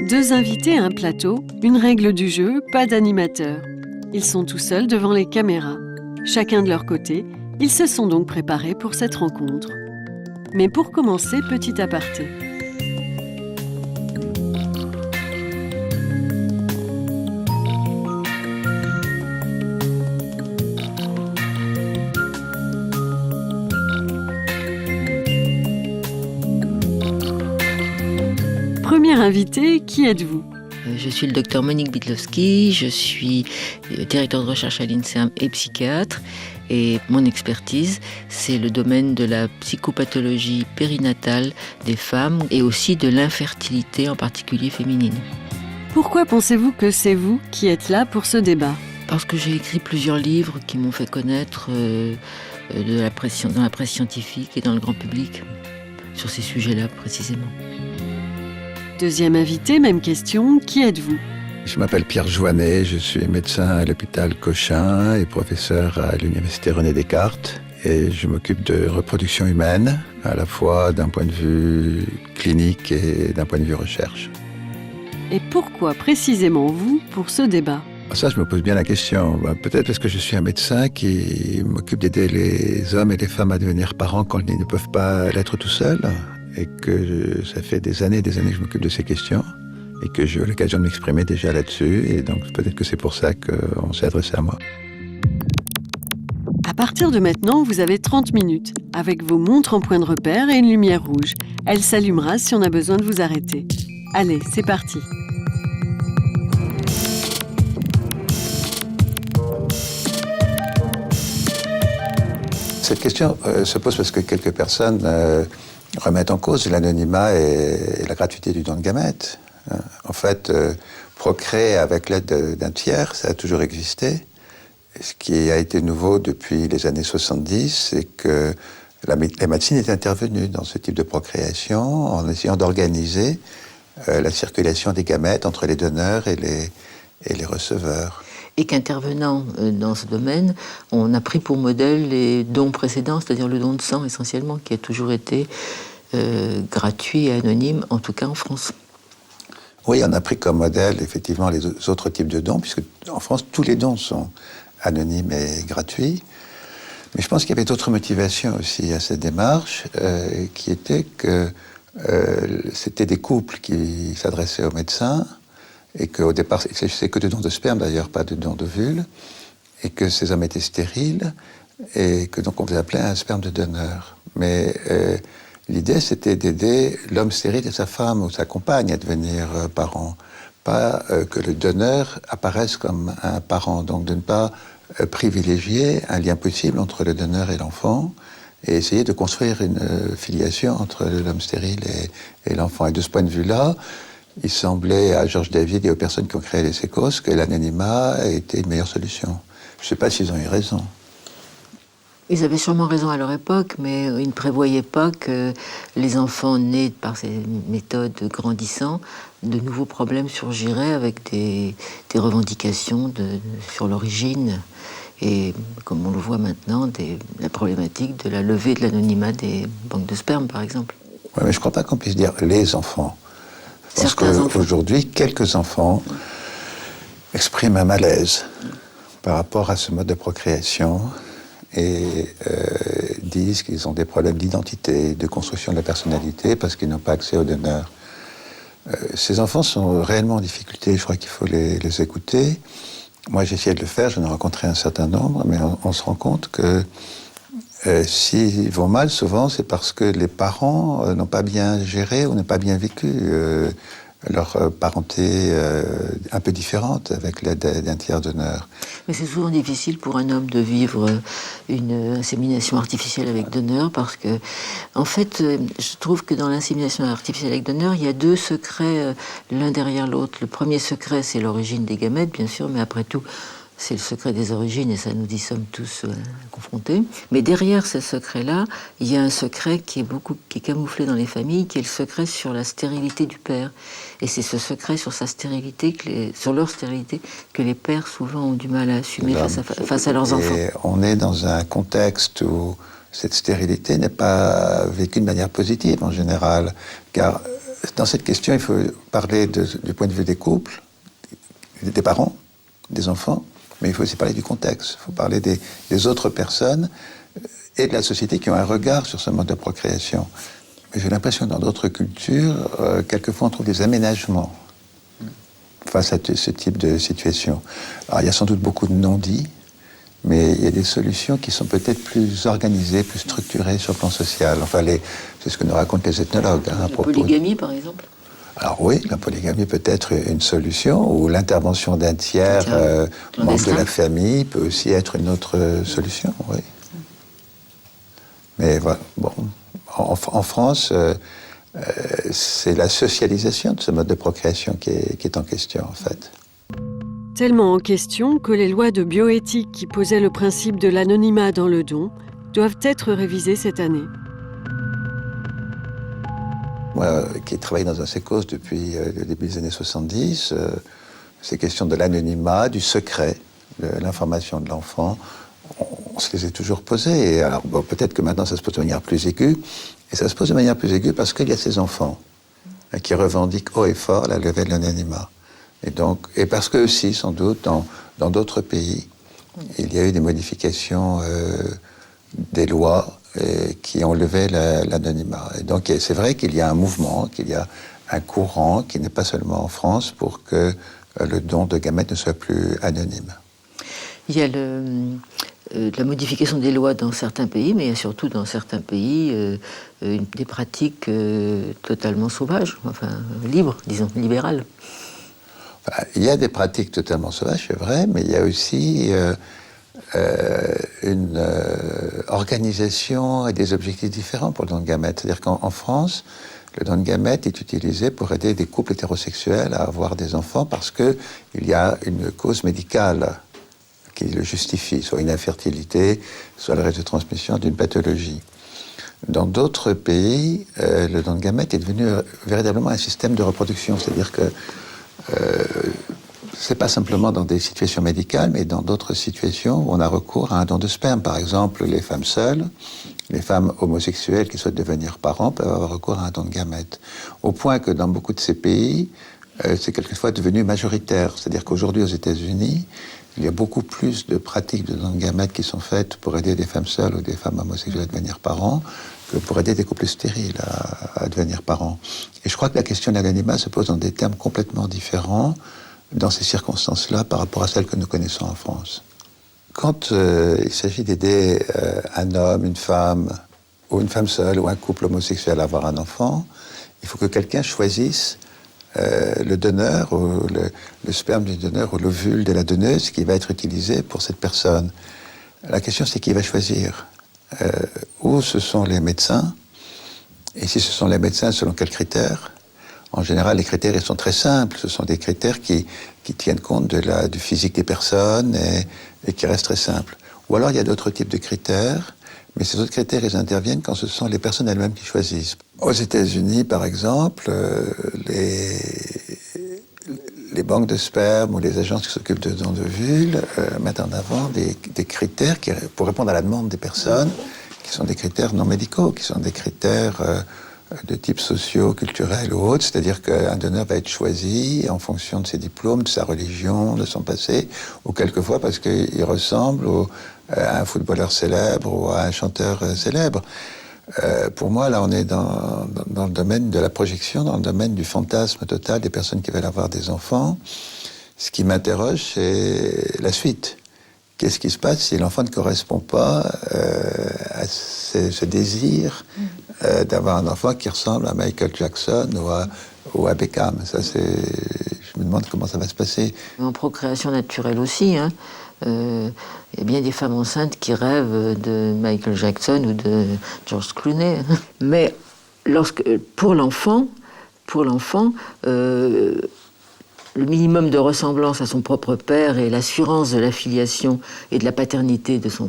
Deux invités à un plateau, une règle du jeu, pas d'animateur. Ils sont tout seuls devant les caméras. Chacun de leur côté, ils se sont donc préparés pour cette rencontre. Mais pour commencer, petit aparté. Première invitée, qui êtes-vous ? Je suis le docteur Monique Bitlowski, je suis directeur de recherche à l'INSERM et psychiatre. Et mon expertise, c'est le domaine de la psychopathologie périnatale des femmes et aussi de l'infertilité, en particulier féminine. Pourquoi pensez-vous que c'est vous qui êtes là pour ce débat ? Parce que j'ai écrit plusieurs livres qui m'ont fait connaître dans la presse scientifique et dans le grand public, sur ces sujets-là précisément. Deuxième invité, même question, qui êtes-vous ? Je m'appelle Pierre Joannet, je suis médecin à l'hôpital Cochin et professeur à l'université René Descartes. Et je m'occupe de reproduction humaine, à la fois d'un point de vue clinique et d'un point de vue recherche. Et pourquoi précisément vous pour ce débat ? Ça, je me pose bien la question. Peut-être parce que je suis un médecin qui m'occupe d'aider les hommes et les femmes à devenir parents quand ils ne peuvent pas l'être tout seuls. Et que ça fait des années que je m'occupe de ces questions. Et que j'ai eu l'occasion de m'exprimer déjà là-dessus. Et donc peut-être que c'est pour ça qu'on s'est adressé à moi. À partir de maintenant, vous avez 30 minutes, avec vos montres en point de repère et une lumière rouge. Elle s'allumera si on a besoin de vous arrêter. Allez, c'est parti. Cette question se pose parce que quelques personnes remettent en cause l'anonymat et la gratuité du don de gamètes. En fait, procréer avec l'aide d'un tiers, ça a toujours existé. Ce qui a été nouveau depuis les années 70, c'est que la médecine est intervenue dans ce type de procréation en essayant d'organiser la circulation des gamètes entre les donneurs et les receveurs. Et qu'intervenant dans ce domaine, on a pris pour modèle les dons précédents, c'est-à-dire le don de sang essentiellement, qui a toujours été gratuit et anonyme, en tout cas en France. Oui, on a pris comme modèle effectivement les autres types de dons, puisque en France, tous les dons sont anonymes et gratuits. Mais je pense qu'il y avait d'autres motivations aussi à cette démarche, qui étaient que c'était des couples qui s'adressaient aux médecins, et qu'au départ, il ne s'agissait que de dons de sperme d'ailleurs, pas de dons d'ovules, et que ces hommes étaient stériles, et que donc on les appelait un sperme de donneur. Mais l'idée, c'était d'aider l'homme stérile et sa femme ou sa compagne à devenir parents. Pas que le donneur apparaisse comme un parent, donc de ne pas privilégier un lien possible entre le donneur et l'enfant, et essayer de construire une filiation entre l'homme stérile et l'enfant. Et de ce point de vue-là, il semblait à Georges David et aux personnes qui ont créé les sécos que l'anonymat était une meilleure solution. Je ne sais pas s'ils ont eu raison. Ils avaient sûrement raison à leur époque, mais ils ne prévoyaient pas que les enfants nés par ces méthodes grandissant, de nouveaux problèmes surgiraient avec des revendications sur l'origine. Et comme on le voit maintenant, la problématique de la levée de l'anonymat des banques de sperme, par exemple. Oui, mais je ne crois pas qu'on puisse dire les enfants. Parce qu'aujourd'hui, quelques enfants expriment un malaise par rapport à ce mode de procréation et disent qu'ils ont des problèmes d'identité, de construction de la personnalité parce qu'ils n'ont pas accès aux donneurs. Ces enfants sont réellement en difficulté, je crois qu'il faut les écouter. Moi, j'ai essayé de le faire, j'en ai rencontré un certain nombre, mais on se rend compte que s'ils vont mal, souvent, c'est parce que les parents n'ont pas bien géré ou n'ont pas bien vécu leur parenté un peu différente avec l'aide d'un tiers donneur. Mais c'est souvent difficile pour un homme de vivre une insémination artificielle avec donneur parce que, en fait, je trouve que dans l'insémination artificielle avec donneur, il y a deux secrets l'un derrière l'autre. Le premier secret, c'est l'origine des gamètes, bien sûr, mais après tout, c'est le secret des origines et ça nous y sommes tous confrontés. Mais derrière ce secret-là, il y a un secret qui est camouflé dans les familles, qui est le secret sur la stérilité du père. Et c'est ce secret sur sa stérilité, sur leur stérilité, que les pères souvent ont du mal à assumer face à leurs enfants. Et on est dans un contexte où cette stérilité n'est pas vécue de manière positive en général, car dans cette question, il faut parler du point de vue des couples, des parents, des enfants, mais il faut aussi parler du contexte. Il faut parler des autres personnes et de la société qui ont un regard sur ce mode de procréation. Mais j'ai l'impression que dans d'autres cultures, quelquefois on trouve des aménagements face à ce type de situation. Alors il y a sans doute beaucoup de non-dits, mais il y a des solutions qui sont peut-être plus organisées, plus structurées sur le plan social. Enfin, c'est ce que nous racontent les ethnologues. La polygamie, par exemple. Alors oui, la polygamie peut être une solution, ou l'intervention d'un tiers membre de la famille peut aussi être une autre solution, oui. Mais voilà, bon, en France, c'est la socialisation de ce mode de procréation qui est en question, en fait. Tellement en question que les lois de bioéthique qui posaient le principe de l'anonymat dans le don doivent être révisées cette année. Moi, qui travaille dans un sécos depuis le début des années 70, ces questions de l'anonymat, du secret, de l'information de l'enfant, on se les a toujours posées. Et alors, bon, peut-être que maintenant, ça se pose de manière plus aiguë. Et ça se pose de manière plus aiguë parce qu'il y a ces enfants qui revendiquent haut et fort la levée de l'anonymat. Et parce que aussi, sans doute, dans d'autres pays, il y a eu des modifications des lois qui ont levé l'anonymat. Et donc, c'est vrai qu'il y a un mouvement, qu'il y a un courant qui n'est pas seulement en France pour que le don de gamètes ne soit plus anonyme. Il y a la modification des lois dans certains pays, mais il y a surtout dans certains pays des pratiques totalement sauvages, enfin libres, disons, libérales. Enfin, il y a des pratiques totalement sauvages, c'est vrai, mais il y a aussi une organisation et des objectifs différents pour le don de gamètes. C'est-à-dire qu'en France, le don de gamètes est utilisé pour aider des couples hétérosexuels à avoir des enfants parce qu'il y a une cause médicale qui le justifie, soit une infertilité, soit le risque de transmission d'une pathologie. Dans d'autres pays, le don de gamètes est devenu véritablement un système de reproduction, c'est-à-dire que c'est pas simplement dans des situations médicales, mais dans d'autres situations où on a recours à un don de sperme. Par exemple, les femmes seules, les femmes homosexuelles qui souhaitent devenir parents peuvent avoir recours à un don de gamètes. Au point que dans beaucoup de ces pays, c'est quelquefois devenu majoritaire. C'est-à-dire qu'aujourd'hui, aux États-Unis, il y a beaucoup plus de pratiques de don de gamètes qui sont faites pour aider des femmes seules ou des femmes homosexuelles à devenir parents que pour aider des couples stériles à devenir parents. Et je crois que la question de l'anonymat se pose dans des termes complètement différents dans ces circonstances-là par rapport à celles que nous connaissons en France. Quand il s'agit d'aider un homme, une femme, ou une femme seule, ou un couple homosexuel à avoir un enfant, il faut que quelqu'un choisisse le donneur, ou le sperme du donneur, ou l'ovule de la donneuse qui va être utilisé pour cette personne. La question, c'est qui va choisir. Ou ce sont les médecins, et si ce sont les médecins, selon quels critères? En général, les critères, ils sont très simples. Ce sont des critères qui tiennent compte du physique des personnes et qui restent très simples. Ou alors, il y a d'autres types de critères, mais ces autres critères, ils interviennent quand ce sont les personnes elles-mêmes qui choisissent. Aux États-Unis, par exemple, les banques de sperme ou les agences qui s'occupent de dons d'ovules mettent en avant des critères pour répondre à la demande des personnes, qui sont des critères non médicaux, qui sont des critères de type socio, culturel ou autre, c'est-à-dire qu'un donneur va être choisi en fonction de ses diplômes, de sa religion, de son passé, ou quelquefois parce qu'il ressemble à un footballeur célèbre ou à un chanteur célèbre. Pour moi, là, on est dans le domaine de la projection, dans le domaine du fantasme total des personnes qui veulent avoir des enfants. Ce qui m'interroge, c'est la suite. Qu'est-ce qui se passe si l'enfant ne correspond pas à ce désir d'avoir un enfant qui ressemble à Michael Jackson ou à Beckham? Ça, je me demande comment ça va se passer. En procréation naturelle aussi, hein. Il y a bien des femmes enceintes qui rêvent de Michael Jackson ou de George Clooney. Mais pour l'enfant, le minimum de ressemblance à son propre père et l'assurance de la filiation et de la paternité de son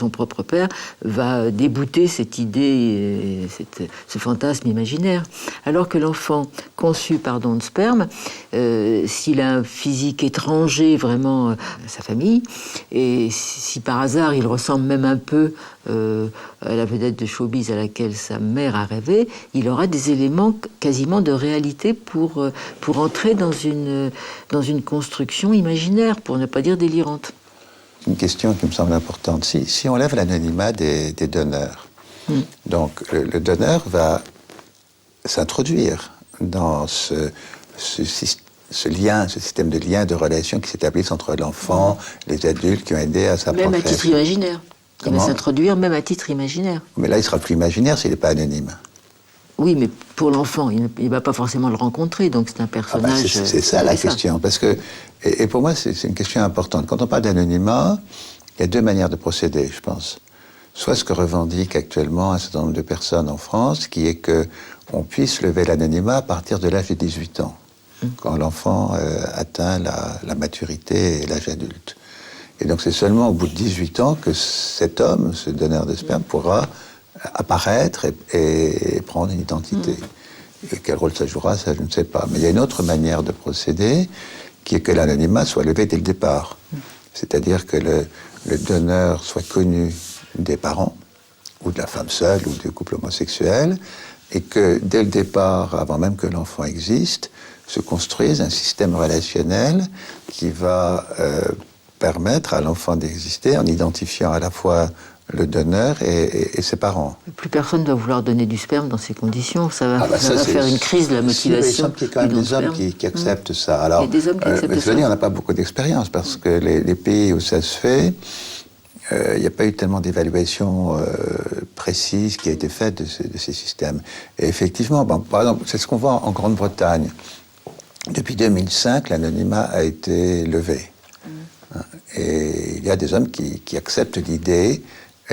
propre père va débouter cette idée, ce fantasme imaginaire. Alors que l'enfant conçu par don de sperme, s'il a un physique étranger vraiment à sa famille, et si par hasard il ressemble même un peu à la vedette de showbiz à laquelle sa mère a rêvé, il aura des éléments quasiment de réalité pour entrer dans une construction imaginaire, pour ne pas dire délirante. Une question qui me semble importante. Si on lève l'anonymat des donneurs, donc le donneur va s'introduire dans ce lien, ce système de lien, de relation qui s'établissent entre l'enfant, les adultes qui ont aidé à sa même procréation. à titre imaginaire. Il va s'introduire même à titre imaginaire. Mais là, il sera plus imaginaire s'il n'est pas anonyme. Oui, mais pour l'enfant, il ne va pas forcément le rencontrer, donc c'est un personnage... c'est ça la question, parce que, et pour moi, c'est une question importante. Quand on parle d'anonymat, il y a deux manières de procéder, je pense. Soit ce que revendique actuellement un certain nombre de personnes en France, qui est qu'on puisse lever l'anonymat à partir de l'âge de 18 ans, quand l'enfant atteint la maturité et l'âge adulte. Et donc c'est seulement au bout de 18 ans que cet homme, ce donneur de sperme, pourra apparaître et prendre une identité. Et quel rôle ça jouera, ça je ne sais pas. Mais il y a une autre manière de procéder, qui est que l'anonymat soit levé dès le départ. C'est-à-dire que le donneur soit connu des parents, ou de la femme seule, ou du couple homosexuel, et que dès le départ, avant même que l'enfant existe, se construise un système relationnel qui va permettre à l'enfant d'exister en identifiant à la fois le donneur et ses parents. Plus personne ne doit vouloir donner du sperme dans ces conditions. Ça va faire une crise de la motivation. Il y a quand même des hommes qui acceptent ça. Alors, il y a des hommes qui acceptent ça. On n'a pas beaucoup d'expérience parce que les pays où ça se fait, il n'y a pas eu tellement d'évaluation précise qui a été faite de ces systèmes. Et effectivement, par exemple, c'est ce qu'on voit en Grande-Bretagne. Depuis 2005, l'anonymat a été levé. Et il y a des hommes qui acceptent l'idée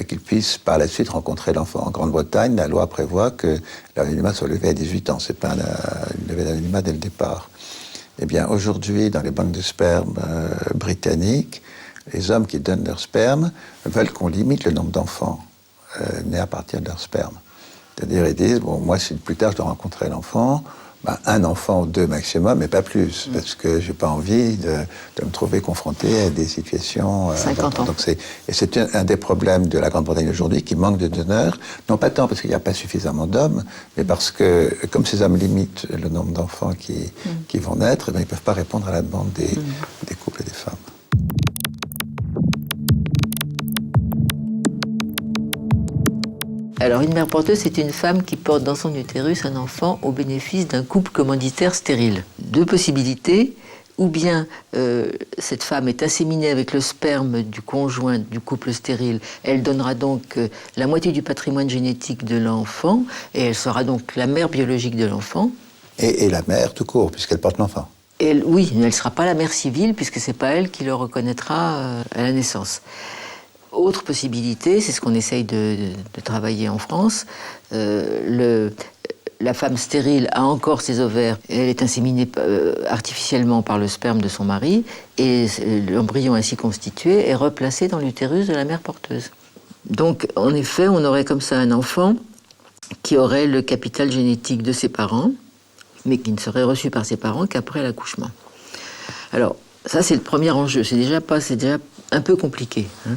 qu'ils puissent par la suite rencontrer l'enfant. En Grande-Bretagne, la loi prévoit que l'anonymat soit levé à 18 ans. C'est pas une levée d'anonymat dès le départ. Eh bien, aujourd'hui, dans les banques de sperme britanniques, les hommes qui donnent leur sperme veulent qu'on limite le nombre d'enfants nés à partir de leur sperme. C'est-à-dire, ils disent, bon, moi, si plus tard je dois rencontrer l'enfant, un enfant ou deux maximum, mais pas plus, parce que j'ai pas envie de me trouver confronté à des situations... 50 ans. Donc c'est un des problèmes de la Grande-Bretagne aujourd'hui, qui manque de donneurs, non pas tant parce qu'il n'y a pas suffisamment d'hommes, mais parce que, comme ces hommes limitent le nombre d'enfants qui vont naître, ils ne peuvent pas répondre à la demande des couples et des femmes. Alors, une mère porteuse, c'est une femme qui porte dans son utérus un enfant au bénéfice d'un couple commanditaire stérile. Deux possibilités. Ou bien cette femme est inséminée avec le sperme du conjoint du couple stérile. Elle donnera donc la moitié du patrimoine génétique de l'enfant et elle sera donc la mère biologique de l'enfant. Et la mère tout court, puisqu'elle porte l'enfant. Oui, mais elle ne sera pas la mère civile puisque ce n'est pas elle qui le reconnaîtra à la naissance. Autre possibilité, c'est ce qu'on essaye de travailler en France. La femme stérile a encore ses ovaires. Elle est inséminée artificiellement par le sperme de son mari et l'embryon ainsi constitué est replacé dans l'utérus de la mère porteuse. Donc, en effet, on aurait comme ça un enfant qui aurait le capital génétique de ses parents, mais qui ne serait reçu par ses parents qu'après l'accouchement. Alors, ça, c'est le premier enjeu. C'est déjà un peu compliqué, hein.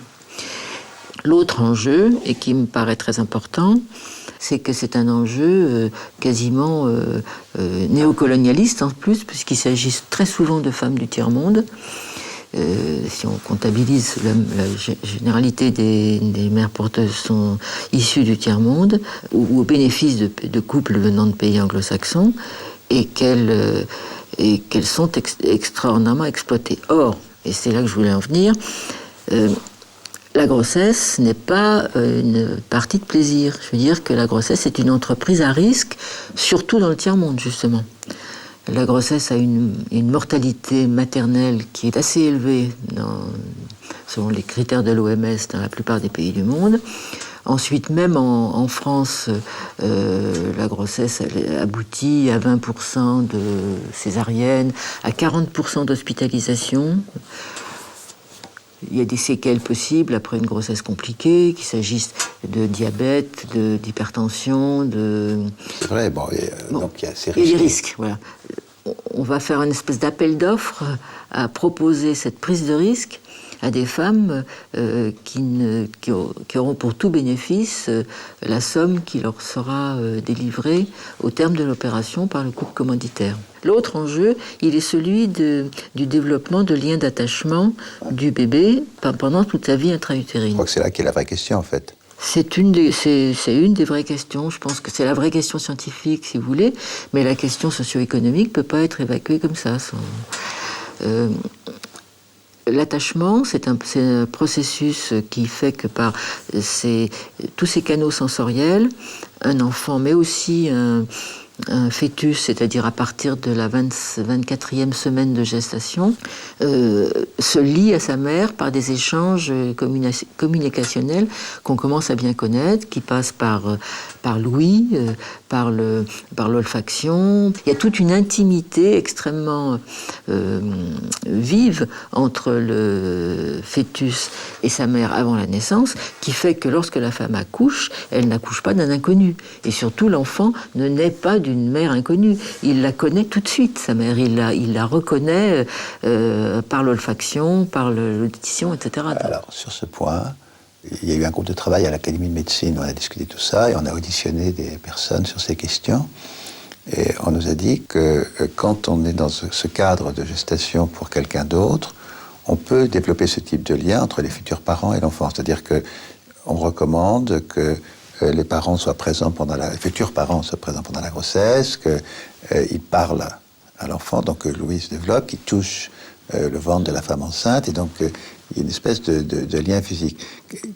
L'autre enjeu, et qui me paraît très important, c'est que c'est un enjeu quasiment néocolonialiste en plus, puisqu'il s'agit très souvent de femmes du tiers-monde. Si on comptabilise, la généralité des mères porteuses sont issues du tiers-monde, ou au bénéfice de couples venant de pays anglo-saxons, et qu'elles sont extraordinairement exploitées. Or, et c'est là que je voulais en venir, la grossesse n'est pas une partie de plaisir. Je veux dire que la grossesse est une entreprise à risque, surtout dans le tiers-monde, justement. La grossesse a une mortalité maternelle qui est assez élevée selon les critères de l'OMS dans la plupart des pays du monde. Ensuite, même en France, la grossesse elle aboutit à 20% de césarienne, à 40% d'hospitalisation. Il y a des séquelles possibles après une grossesse compliquée, qu'il s'agisse de diabète, d'hypertension, de... C'est vrai, donc il y a ces risques. Il y a des risques, voilà. On va faire une espèce d'appel d'offres à proposer cette prise de risque à des femmes qui auront pour tout bénéfice la somme qui leur sera délivrée au terme de l'opération par le couple commanditaire. L'autre enjeu, il est celui du développement de liens d'attachement du bébé pendant toute sa vie intra-utérine. Je crois que c'est là qu'est la vraie question, en fait. C'est une des vraies questions. Je pense que c'est la vraie question scientifique, si vous voulez, mais la question socio-économique ne peut pas être évacuée comme ça. L'attachement, c'est un processus qui fait que par tous ces canaux sensoriels, un enfant, mais aussi un fœtus, c'est-à-dire à partir de la 24e semaine de gestation, se lie à sa mère par des échanges communicationnels qu'on commence à bien connaître, qui passent par l'ouïe, par l'olfaction. Il y a toute une intimité extrêmement vive entre le fœtus et sa mère avant la naissance, qui fait que lorsque la femme accouche, elle n'accouche pas d'un inconnu. Et surtout, l'enfant ne naît pas d'une mère inconnue. Il la connaît tout de suite, sa mère. Il la reconnaît par l'olfaction, par l'audition, etc. Alors, sur ce point, il y a eu un groupe de travail à l'Académie de médecine où on a discuté tout ça et on a auditionné des personnes sur ces questions. Et on nous a dit que quand on est dans ce cadre de gestation pour quelqu'un d'autre, on peut développer ce type de lien entre les futurs parents et l'enfant. C'est-à-dire qu'on recommande que les parents soient présents les futurs parents soient présents pendant la grossesse, qu'ils parlent à l'enfant, donc que Louis se développe, qu'il touche le ventre de la femme enceinte, et donc il y a une espèce de lien physique.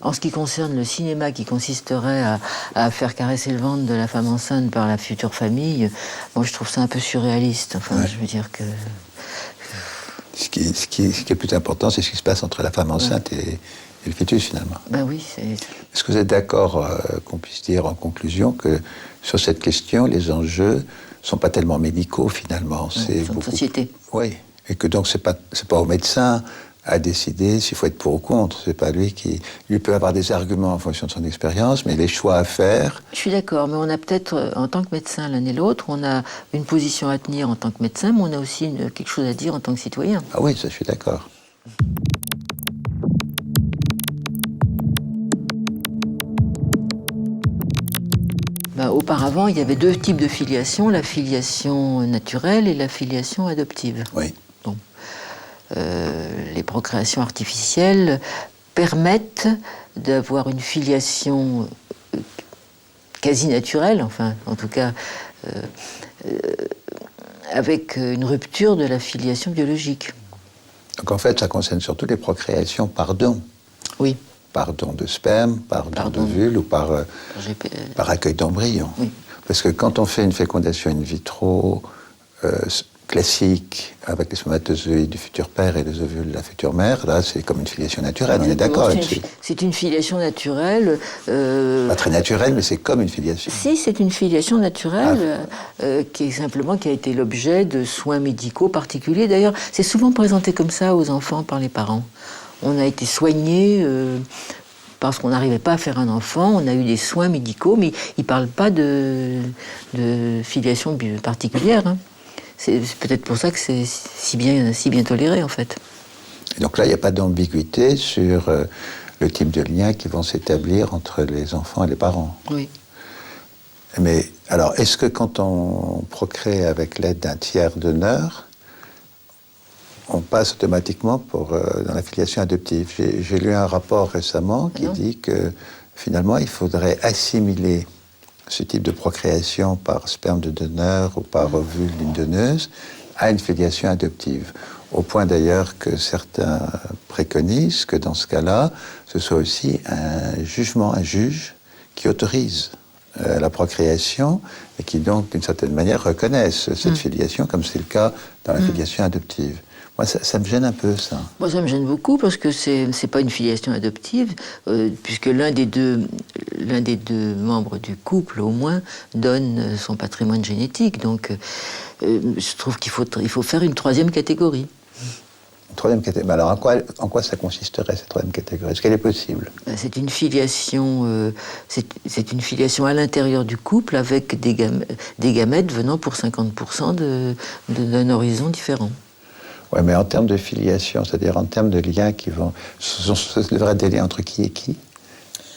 En ce qui concerne le cinéma qui consisterait à faire caresser le ventre de la femme enceinte par la future famille, moi je trouve ça un peu surréaliste. Enfin, ouais. Je veux dire que... Ce qui est plus important, c'est ce qui se passe entre la femme enceinte et le fœtus, finalement. Ben oui, Est-ce que vous êtes d'accord qu'on puisse dire en conclusion que sur cette question, les enjeux ne sont pas tellement médicaux, finalement, c'est beaucoup... société. Oui, et que donc c'est pas au médecin à décider s'il faut être pour ou contre. C'est pas lui qui... Lui peut avoir des arguments en fonction de son expérience, mais les choix à faire... Je suis d'accord, mais on a peut-être, en tant que médecin, l'un et l'autre, on a une position à tenir en tant que médecin, mais on a aussi quelque chose à dire en tant que citoyen. Ah oui, ça, je suis d'accord. Auparavant, il y avait deux types de filiation, la filiation naturelle et la filiation adoptive. Oui. Bon. Les procréations artificielles permettent d'avoir une filiation quasi naturelle, enfin, en tout cas, avec une rupture de la filiation biologique. Donc en fait, ça concerne surtout les procréations par don. Oui. Par don de sperme, par don d'ovule ou par accueil d'embryon. Oui. Parce que quand on fait une fécondation in vitro classique, avec les spermatozoïdes du futur père et les ovules de la future mère, là, c'est comme une filiation naturelle, on est d'accord là-dessus. C'est une filiation naturelle. Pas très naturelle, mais c'est comme une filiation. Si, c'est une filiation naturelle qui a été l'objet de soins médicaux particuliers. D'ailleurs, c'est souvent présenté comme ça aux enfants par les parents. On a été soigné parce qu'on n'arrivait pas à faire un enfant, on a eu des soins médicaux, mais ils ne parlent pas de filiation particulière. Hein. C'est peut-être pour ça que c'est si bien toléré, en fait. Et donc là, il n'y a pas d'ambiguïté sur le type de liens qui vont s'établir entre les enfants et les parents. Oui. Mais alors, est-ce que quand on procrée avec l'aide d'un tiers donneur, on passe automatiquement dans la filiation adoptive? J'ai lu un rapport récemment qui dit que finalement, il faudrait assimiler ce type de procréation par sperme de donneur ou par ovule d'une donneuse à une filiation adoptive. Au point d'ailleurs que certains préconisent que dans ce cas-là, ce soit aussi un juge qui autorise la procréation et qui donc, d'une certaine manière, reconnaisse cette filiation, comme c'est le cas dans la filiation adoptive. Moi, ça me gêne un peu, ça. Moi, ça me gêne beaucoup parce que c'est pas une filiation adoptive, puisque l'un des deux membres du couple, au moins, donne son patrimoine génétique. Donc, je trouve qu'il faut faire une troisième catégorie. Une troisième catégorie. Alors, en quoi ça consisterait, cette troisième catégorie? Est-ce qu'elle est possible? C'est une filiation, c'est une filiation à l'intérieur du couple avec des gamètes venant pour 50% d'un horizon différent. Oui, mais en termes de filiation, c'est-à-dire en termes de liens qui vont... Ce devrait être des liens entre qui et qui?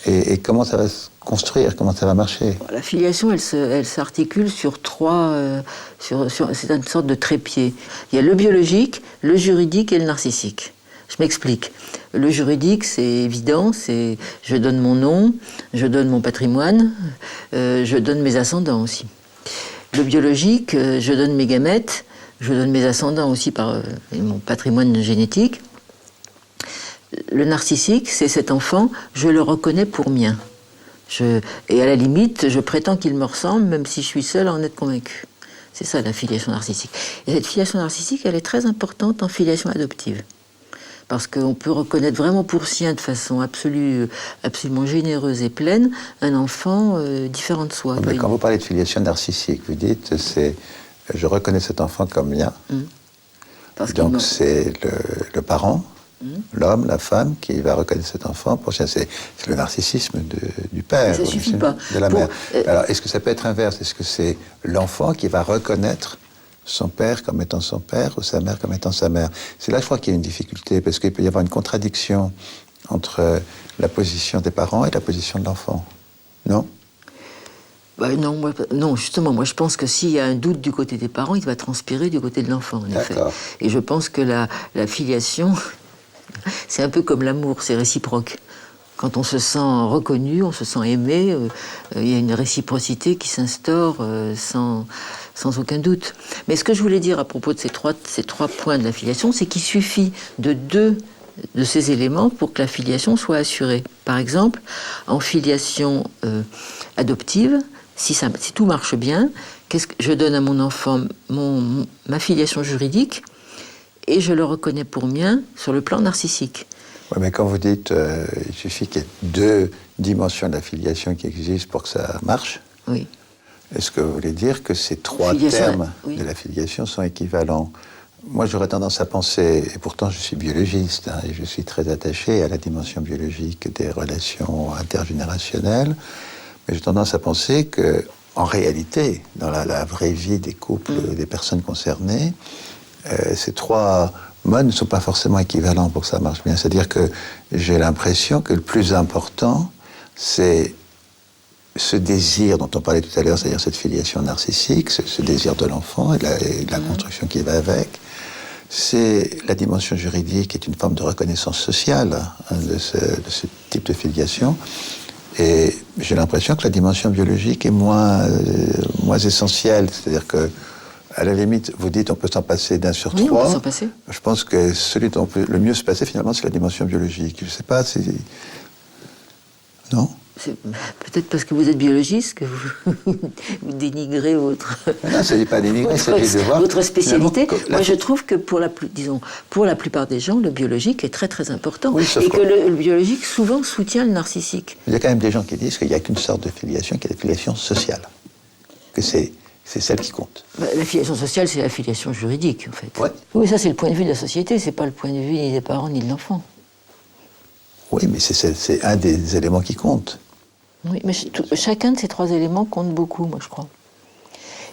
Et comment ça va se construire? Comment ça va marcher? La filiation, elle s'articule sur trois... c'est une sorte de trépied. Il y a le biologique, le juridique et le narcissique. Je m'explique. Le juridique, c'est évident, c'est je donne mon nom, je donne mon patrimoine, je donne mes ascendants aussi. Le biologique, je donne mes gamètes, je donne mes ascendants aussi par mon patrimoine génétique. Le narcissique, c'est cet enfant, je le reconnais pour mien. Et à la limite, je prétends qu'il me ressemble, même si je suis seule à en être convaincue. C'est ça la filiation narcissique. Et cette filiation narcissique, elle est très importante en filiation adoptive. Parce qu'on peut reconnaître vraiment pour sien, de façon absolument généreuse et pleine, un enfant différent de soi. Mais quand vous parlez de filiation narcissique, vous dites, c'est... Je reconnais cet enfant comme mien. Donc c'est le parent, l'homme, la femme, qui va reconnaître cet enfant. C'est le narcissisme du père. Ça ne suffit pas. De la mère. Alors, est-ce que ça peut être inverse? Est-ce que c'est l'enfant qui va reconnaître son père comme étant son père ou sa mère comme étant sa mère? C'est là, je crois, qu'il y a une difficulté, parce qu'il peut y avoir une contradiction entre la position des parents et la position de l'enfant. Non? Non, justement, moi je pense que s'il y a un doute du côté des parents, il va transpirer du côté de l'enfant, en effet. Et je pense que la filiation, c'est un peu comme l'amour, c'est réciproque. Quand on se sent reconnu, on se sent aimé, il y a une réciprocité qui s'instaure sans aucun doute. Mais ce que je voulais dire à propos de ces trois points de la filiation, c'est qu'il suffit de deux de ces éléments pour que la filiation soit assurée. Par exemple, en filiation adoptive, si tout marche bien, je donne à mon enfant ma filiation juridique et je le reconnais pour mien sur le plan narcissique. Oui, mais quand vous dites il suffit qu'il y ait deux dimensions de la filiation qui existent pour que ça marche, oui. Est-ce que vous voulez dire que ces trois termes de la filiation sont équivalents? Moi, j'aurais tendance à penser, et pourtant je suis biologiste, et je suis très attaché à la dimension biologique des relations intergénérationnelles, mais j'ai tendance à penser que, en réalité, dans la vraie vie des couples, des personnes concernées, ces trois modes ne sont pas forcément équivalents pour que ça marche bien. C'est-à-dire que j'ai l'impression que le plus important, c'est ce désir dont on parlait tout à l'heure, c'est-à-dire cette filiation narcissique, ce désir de l'enfant et la construction qui va avec. C'est la dimension juridique qui est une forme de reconnaissance sociale de ce type de filiation. Et j'ai l'impression que la dimension biologique est moins essentielle. C'est-à-dire que, à la limite, vous dites on peut s'en passer d'un sur trois. On peut s'en passer. Je pense que celui dont on peut le mieux se passer, finalement, c'est la dimension biologique. Je ne sais pas si... Non? C'est peut-être parce que vous êtes biologiste que vous dénigrez votre... Non, ça n'est pas dénigrer, c'est de voir... Votre spécialité. Moi, je trouve que pour la plupart des gens, le biologique est très très important. Oui, et que le biologique souvent soutient le narcissique. Il y a quand même des gens qui disent qu'il n'y a qu'une sorte de filiation, qui est la filiation sociale. Que c'est celle qui compte. La filiation sociale, c'est la filiation juridique, en fait. Ouais. Oui, ça c'est le point de vue de la société, c'est pas le point de vue ni des parents ni de l'enfant. Oui, mais c'est un des éléments qui compte. Oui, mais chacun de ces trois éléments compte beaucoup, moi, je crois.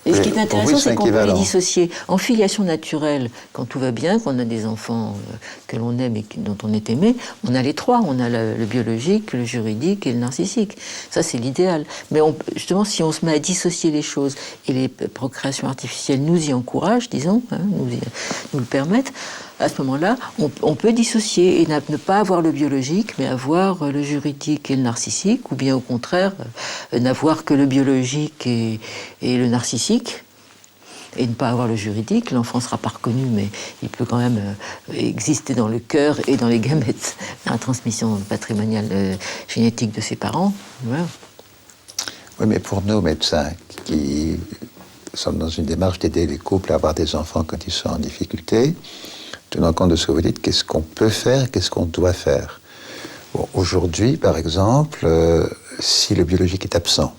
Et ce qui est intéressant, c'est qu'on peut les dissocier. En filiation naturelle, quand tout va bien, qu'on a des enfants que l'on aime et dont on est aimé, on a les trois. On a le biologique, le juridique et le narcissique. Ça, c'est l'idéal. Mais justement, si on se met à dissocier les choses, et les procréations artificielles nous y encouragent, disons, nous le permettent, à ce moment-là, on peut dissocier et ne pas avoir le biologique, mais avoir le juridique et le narcissique, ou bien au contraire, n'avoir que le biologique et le narcissique, et ne pas avoir le juridique. L'enfant ne sera pas reconnu, mais il peut quand même exister dans le cœur et dans les gamètes, la transmission patrimoniale génétique de ses parents. Voilà. Oui, mais pour nos médecins qui sont dans une démarche d'aider les couples à avoir des enfants quand ils sont en difficulté, tenant compte de ce que vous dites, qu'est-ce qu'on peut faire, qu'est-ce qu'on doit faire. Bon, aujourd'hui, par exemple, si le biologique est absent,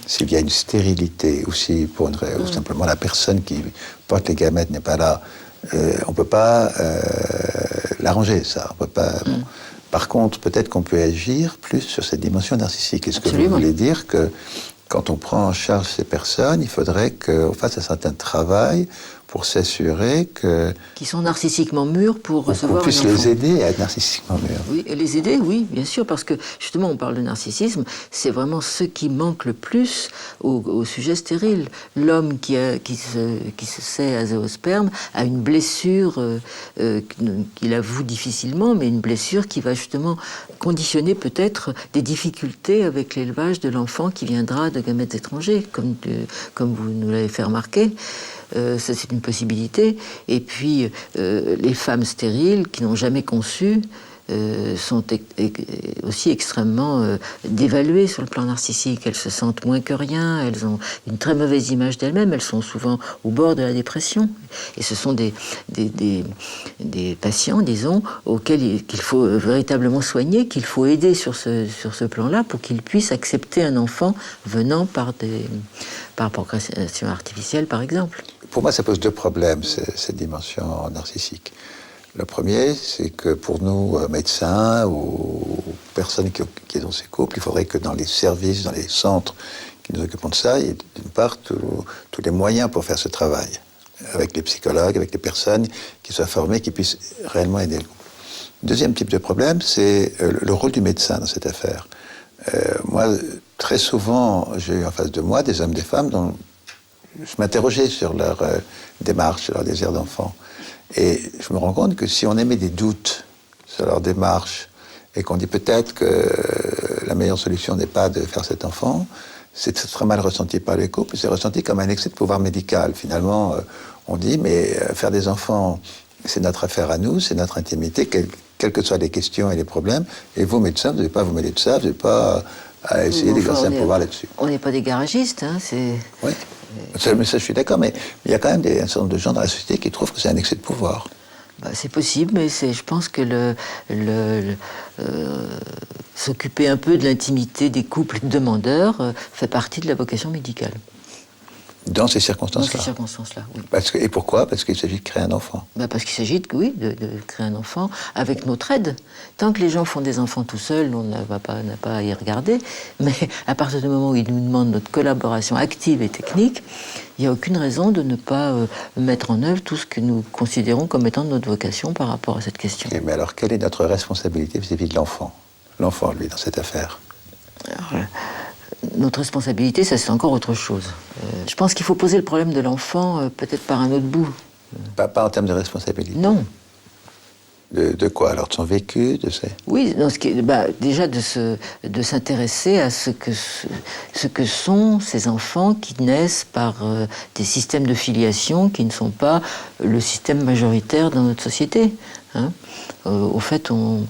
s'il y a une stérilité, ou si ou simplement la personne qui porte les gamètes n'est pas là, on ne peut pas l'arranger, ça. On peut pas, bon. Par contre, peut-être qu'on peut agir plus sur cette dimension narcissique. Est-ce que vous voulez dire que quand on prend en charge ces personnes, il faudrait qu'on fasse un certain travail pour s'assurer que... Qui sont narcissiquement mûrs pour recevoir qu'on puisse les aider à être narcissiquement mûrs. Oui, les aider, oui, bien sûr, parce que justement, on parle de narcissisme, c'est vraiment ce qui manque le plus au sujet stérile. L'homme qui se sait azéosperme a une blessure qu'il avoue difficilement, mais une blessure qui va justement conditionner peut-être des difficultés avec l'élevage de l'enfant qui viendra de gamètes étrangers, comme vous nous l'avez fait remarquer. Ça, c'est une possibilité. Et puis, les femmes stériles qui n'ont jamais conçu sont aussi extrêmement dévaluées sur le plan narcissique. Elles se sentent moins que rien, elles ont une très mauvaise image d'elles-mêmes, elles sont souvent au bord de la dépression. Et ce sont des patients, disons, auxquels qu'il faut véritablement soigner, qu'il faut aider sur ce plan-là pour qu'ils puissent accepter un enfant venant par procréation artificielle, par exemple. Pour moi, ça pose deux problèmes, cette dimension narcissique. Le premier, c'est que pour nous, médecins ou personnes qui sont dans ces couples, il faudrait que dans les services, dans les centres qui nous occupons de ça, il y ait d'une part tous les moyens pour faire ce travail, avec les psychologues, avec les personnes qui soient formées, qui puissent réellement aider le couple. Deuxième type de problème, c'est le rôle du médecin dans cette affaire. Moi, très souvent, j'ai eu en face de moi des hommes, des femmes dont je m'interrogeais sur leur démarche, sur leur désir d'enfant. Et je me rends compte que si on émet des doutes sur leur démarche et qu'on dit peut-être que la meilleure solution n'est pas de faire cet enfant, c'est très mal ressenti par les couples. C'est ressenti comme un excès de pouvoir médical. Finalement, on dit, mais faire des enfants, c'est notre affaire à nous, c'est notre intimité, quelles que soient les questions et les problèmes. Et vous, médecins, vous ne devez pas vous mêler de ça, vous n'avez pas à essayer d'exercer un pouvoir là-dessus. On n'est pas des garagistes, hein, c'est... Oui. Mais ça, je suis d'accord, mais il y a quand même un certain nombre de gens dans la société qui trouvent que c'est un excès de pouvoir. C'est possible, mais je pense que s'occuper un peu de l'intimité des couples demandeurs fait partie de la vocation médicale. Dans ces circonstances-là. Dans ces circonstances-là, oui. Et pourquoi ? Parce qu'il s'agit de créer un enfant. Parce qu'il s'agit, oui, de créer un enfant avec notre aide. Tant que les gens font des enfants tout seuls, on n'a pas à y regarder. Mais à partir du moment où ils nous demandent notre collaboration active et technique, il n'y a aucune raison de ne pas mettre en œuvre tout ce que nous considérons comme étant notre vocation par rapport à cette question. Mais alors, quelle est notre responsabilité vis-à-vis de l'enfant ? L'enfant, lui, dans cette affaire. Alors, notre responsabilité, ça c'est encore autre chose. Je pense qu'il faut poser le problème de l'enfant peut-être par un autre bout. Pas en termes de responsabilité. Non. De quoi alors? De son vécu, de ses... Oui, déjà de s'intéresser à ce que sont ces enfants qui naissent par des systèmes de filiation qui ne sont pas le système majoritaire dans notre société. Hein. Au fait, on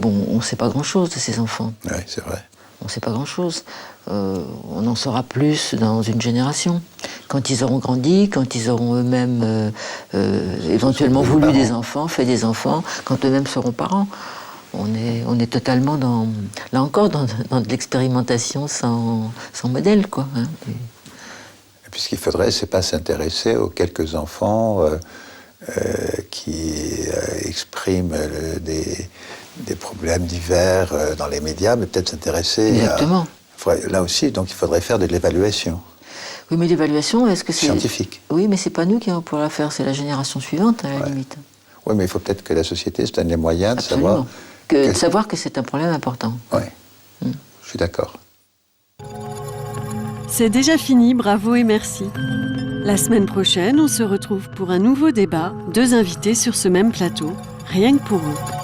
ne sait pas grand-chose de ces enfants. Oui, c'est vrai. On ne sait pas grand-chose. On en saura plus dans une génération. Quand ils auront grandi, quand ils auront eux-mêmes éventuellement voulu des enfants, fait des enfants, quand eux-mêmes seront parents. On est totalement là encore dans de l'expérimentation sans modèle, quoi. Hein. Et puis ce qu'il faudrait, c'est pas s'intéresser aux quelques enfants qui expriment des problèmes divers dans les médias, mais peut-être s'intéresser Exactement. Là aussi, donc il faudrait faire de l'évaluation. Oui, mais l'évaluation, est-ce que c'est... Scientifique. Oui, mais c'est pas nous qui allons pouvoir la faire, c'est la génération suivante, à la limite. Oui, mais il faut peut-être que la société se donne les moyens Absolument. de savoir que c'est un problème important. Oui, je suis d'accord. C'est déjà fini, bravo et merci. La semaine prochaine, on se retrouve pour un nouveau débat, 2 invités sur ce même plateau, rien que pour eux.